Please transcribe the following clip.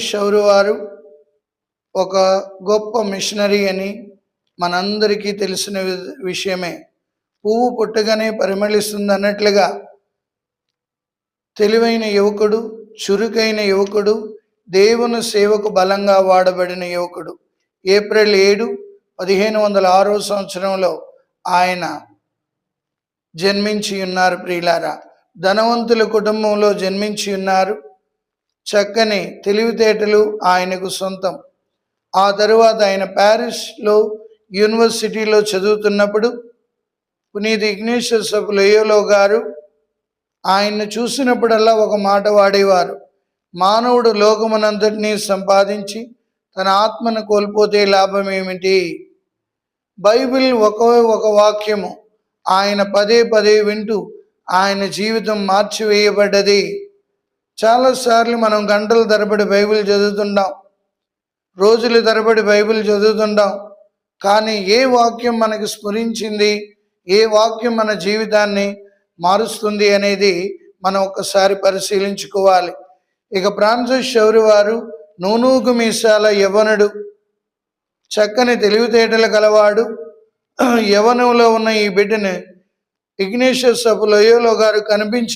షౌరు వారు ఒక గొప్ప మిషనరీ అని మనందరికీ తెలిసిన విషయమే. పువ్వు పుట్టగానే పరిమళిస్తుంది అన్నట్లుగా తెలివైన యువకుడు, చురుకైన యువకుడు, దేవుని సేవకు బలంగా వాడబడిన యువకుడు. ఏప్రిల్ 7, 1506 సంవత్సరంలో ఆయన జన్మించి ఉన్నారు. ప్రియులారా, ధనవంతుల కుటుంబంలో జన్మించి ఉన్నారు. చక్కని తెలివితేటలు ఆయనకు సొంతం. ఆ తరువాత ఆయన ప్యారిస్లో యూనివర్సిటీలో చదువుతున్నప్పుడు పునీత ఇగ్నేషియస్ ఆఫ్ లోయోలా గారు ఆయన్ను చూసినప్పుడల్లా ఒక మాట వాడేవారు: మానవుడు లోకమునంతటినీ సంపాదించి తన ఆత్మను కోల్పోతే లాభం ఏమిటి? బైబిల్ ఒక వాక్యము ఆయన పదే పదే వింటూ ఆయన జీవితం మార్చివేయబడ్డది. చాలాసార్లు మనం గంటల తరబడి బైబిల్ చదువుతుంటాం, రోజుల తరబడి బైబిల్ చదువుతుంటాం. కానీ ఏ వాక్యం మనకు స్ఫురించింది, ఏ వాక్యం మన జీవితాన్ని మారుస్తుంది అనేది మనం ఒక్కసారి పరిశీలించుకోవాలి. ఇక ఫ్రాన్సిస్ షౌరు వారు నూనూగు మీసాల యవనుడు, చక్కని తెలివితేటలు గలవాడు. యవనంలో ఉన్న ఈ బిడ్డను ఇగ్నేషియస్ ఆఫ్ లోయోలా గారు కనిపించి